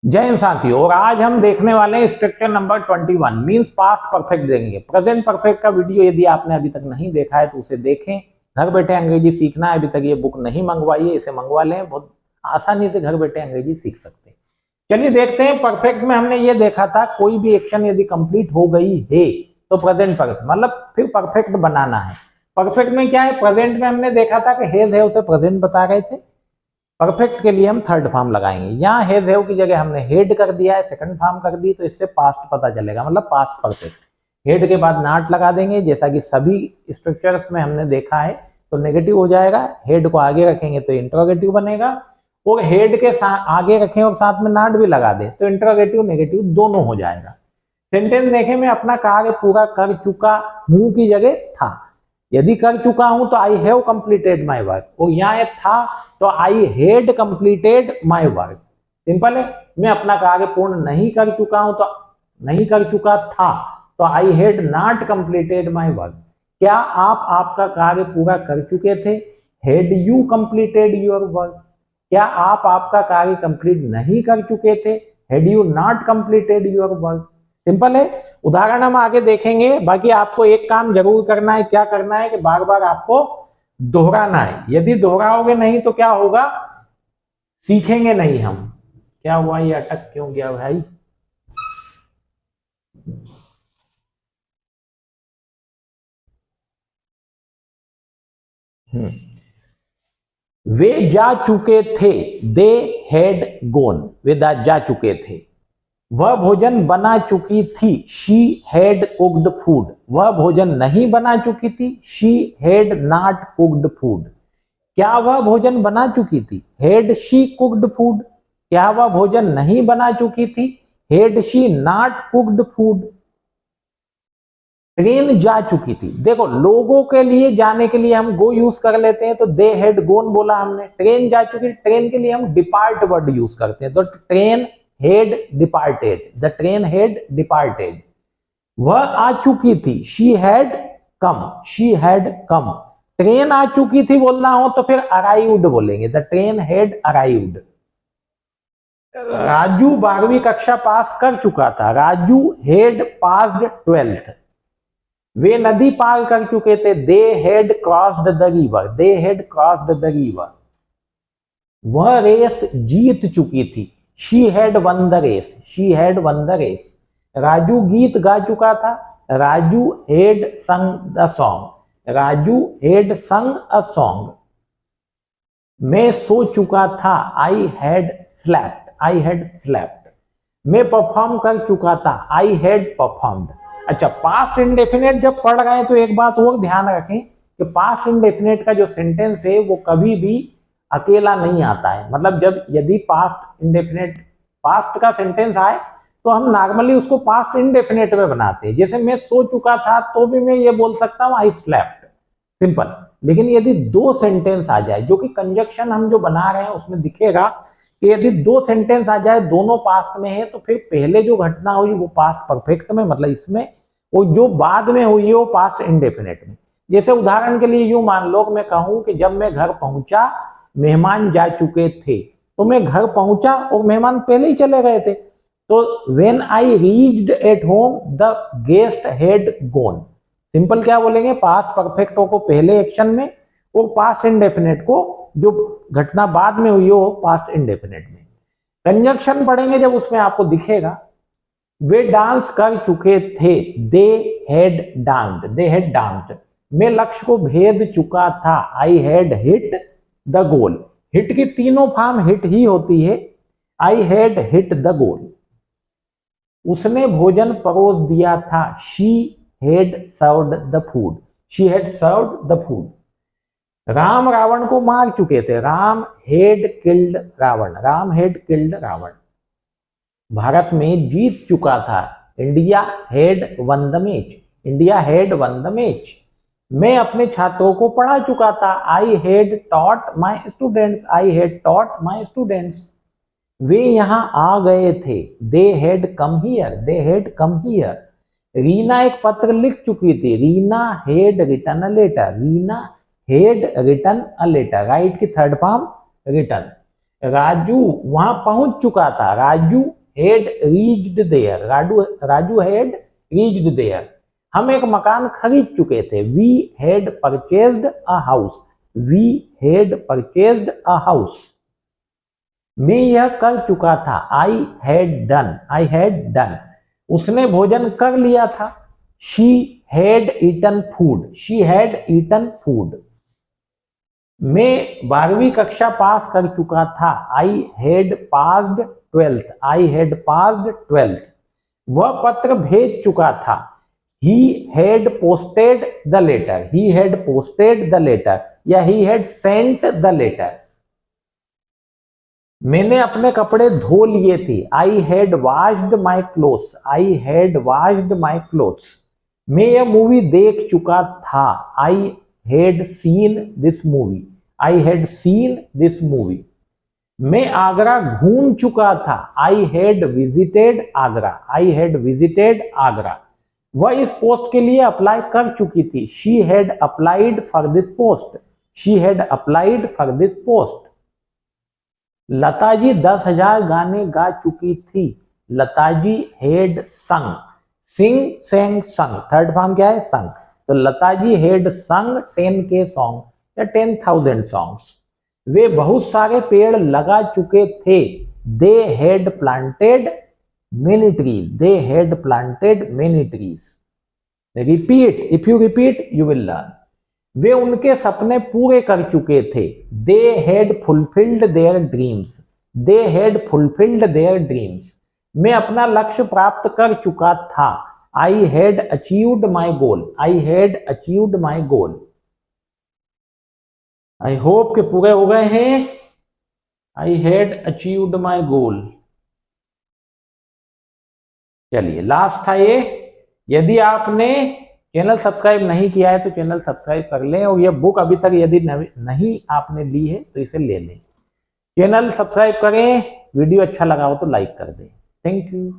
जय हिंद साथियों, और आज हम देखने वाले हैं structure number 21 means past perfect देंगे। प्रेजेंट परफेक्ट का वीडियो यदि आपने अभी तक नहीं देखा है तो उसे देखें। घर बैठे अंग्रेजी सीखना है, अभी तक ये बुक नहीं मंगवाई है, इसे मंगवा लें, बहुत आसानी से घर बैठे अंग्रेजी सीख सकते हैं। चलिए देखते हैं। परफेक्ट में हमने ये देखा था कोई भी एक्शन यदि कंप्लीट हो गई है तो प्रेजेंट परफेक्ट, मतलब फिर परफेक्ट बनाना है। परफेक्ट में क्या है, प्रेजेंट में हमने देखा था कि हैज है उसे प्रेजेंट बता रहे थे। परफेक्ट के लिए हम थर्ड फॉर्म लगाएंगे। यहाँ हैज हैव की जगह हमने हेड कर दिया है, सेकंड फॉर्म कर दी, तो इससे पास्ट पता चलेगा, मतलब पास्ट परफेक्ट। हेड के बाद नॉट लगा देंगे, जैसा कि सभी स्ट्रक्चर्स में हमने देखा है, तो नेगेटिव हो जाएगा। हेड को आगे रखेंगे तो इंट्रोगेटिव बनेगा, और हेड के आगे रखें और साथ में नॉट भी लगा दे तो इंट्रोगेटिव नेगेटिव दोनों हो जाएगा। सेंटेंस देखें, मैं अपना कार्य पूरा कर चुका हूं की जगह था। यदि कर चुका हूं तो I have completed my work, और यहाँ था तो I had completed my work. Simple है। मैं अपना कार्य पूर्ण नहीं कर चुका हूं तो नहीं कर चुका था तो I had not completed my work. क्या आप आपका कार्य पूरा कर चुके थे? Had you completed your work. क्या आप आपका कार्य कंप्लीट नहीं कर चुके थे? Had you not completed your work. Simple है। उदाहरण हम आगे देखेंगे। बाकी आपको एक काम जरूर करना है। क्या करना है कि बार बार आपको दोहराना है। यदि दोहराओगे नहीं तो क्या होगा, सीखेंगे नहीं हम। क्या हुआ, ये अटक क्यों गया भाई? वे जा चुके थे, दे हैड गोन। वे जा चुके थे। वह भोजन बना चुकी थी, शी हैड कुक्ड फूड। वह भोजन नहीं बना चुकी थी, she had not cooked food. क्या वह भोजन बना चुकी थी? Had she cooked food. क्या वह भोजन नहीं बना चुकी थी? Had she not cooked food. Train जा चुकी थी। देखो, लोगों के लिए जाने के लिए हम गो यूज कर लेते हैं, तो दे हैड गोन बोला हमने। ट्रेन जा चुकी, ट्रेन के लिए हम डिपार्ट वर्ड यूज करते हैं, तो train had departed, the train had departed। वह आ चुकी थी, she had come, she had come। Train आ चुकी थी बोलना हो तो फिर arrived बोलेंगे, the train had arrived। Raju 12वीं कक्षा पास कर चुका था, राजू had passed 12th। वे नदी पार कर चुके थे, they had crossed the river, they had crossed the river। वह रेस जीत चुकी थी, she had won the race, she had won the race। Raju गीत गा चुका था, Raju had sung the song, Raju had sung a song। मैं सो चुका था, I had slept, I had slept। मैं परफॉर्म कर चुका था, I had performed। अच्छा, पास्ट इंडेफिनेट जब पढ़ रहे हैं तो एक बात और ध्यान रखें कि पास्ट इंडेफिनेट का जो सेंटेंस है वो कभी भी अकेला नहीं आता है। मतलब जब यदि पास्ट इंडेफिनेट पास्ट का सेंटेंस आए तो हम नॉर्मली उसको पास्ट इंडेफिनेट में बनाते हैं। जैसे मैं सो चुका था तो भी मैं ये बोल सकता हूं आई स्लेप्ट, सिंपल। लेकिन यदि दो सेंटेंस आ जाए, जो कि कंजक्शन हम जो बना रहे हैं उसमें दिखेगा कि यदि दो सेंटेंस आ जाए दोनों पास्ट में है तो फिर पहले जो घटना हुई वो पास्ट परफेक्ट में, मतलब इसमें, वो जो बाद में हुई है वो पास्ट इंडेफिनेट में। जैसे उदाहरण के लिए यूं मान लो मैं कहूं कि जब मैं घर पहुंचा मेहमान जा चुके थे, तो मैं घर पहुंचा और मेहमान पहले ही चले गए थे, तो when I reached at home the guest had gone. Simple क्या बोलेंगे, पास्ट परफेक्ट को पहले एक्शन में और पास्ट इंडेफिनेट को जो घटना बाद में हुई हो पास्ट इंडेफिनेट में। कंजक्शन पढ़ेंगे जब उसमें आपको दिखेगा। वे डांस कर चुके थे, they had danced, they had danced. मैं लक्ष्य को भेद चुका था, I had hit the goal. Hit की तीनों फॉर्म हिट ही होती है। I had hit the goal. उसने भोजन परोस दिया था, she had served the food, she had served the food. Ram Ravan को मार चुके थे, Ram had killed Ravan, Ram had killed Ravan. Bharat में जीत चुका था, India had won the match, India had won the match. मैं अपने छात्रों को पढ़ा चुका था, I had taught my students, I had taught my students. वे यहां आ गए थे, they had come here, they had come here. Reena एक पत्र लिख चुकी थी, Reena had written a letter, Reena had written a letter. Write की थर्ड फॉर्म रिटन। राजू वहां पहुंच चुका था, Raju had reached there. Raju had reached there. हम एक मकान खरीद चुके थे. We had purchased a house. We had purchased a house. मैं यह कर चुका था. I had done. I had done. उसने भोजन कर लिया था. She had eaten food. She had eaten food. मैं 12वीं कक्षा पास कर चुका था. I had passed 12th. I had passed 12th. वह पत्र भेज चुका था. He had posted the letter. He had posted the letter या he had sent the letter. मैंने अपने कपड़े धो लिए थे. I had washed my clothes. I had washed my clothes. मैं यह मूवी देख चुका था. I had seen this movie. I had seen this movie. मैं आगरा घूम चुका था. I had visited Agra. I had visited Agra. वह इस पोस्ट के लिए अप्लाई कर चुकी थी. She had applied for this post. She had applied for this post. Lata ji 10,000 गाने गा चुकी थी. Lata ji had sung. Sing, sang, sung. Third form क्या है? sung. तो Lata ji had sung 10K song या 10,000 सॉन्ग्स. वे बहुत सारे पेड़ लगा चुके थे. They had planted many trees. They had planted many trees. Repeat. If you repeat, you will learn. वे उनके सपने पूरे कर चुके थे. They had fulfilled their dreams. They had fulfilled their dreams. मैं अपना लक्ष्य प्राप्त कर चुका था. I had achieved my goal. I had achieved my goal. I hope के पूरे हो गए हैं. I had achieved my goal. चलिए लास्ट था ये. यदि आपने चैनल सब्सक्राइब नहीं किया है तो चैनल सब्सक्राइब कर लें और ये बुक अभी तक यदि नहीं आपने ली है तो इसे ले लें. चैनल सब्सक्राइब करें. वीडियो अच्छा लगा हो तो लाइक कर दें. Thank you.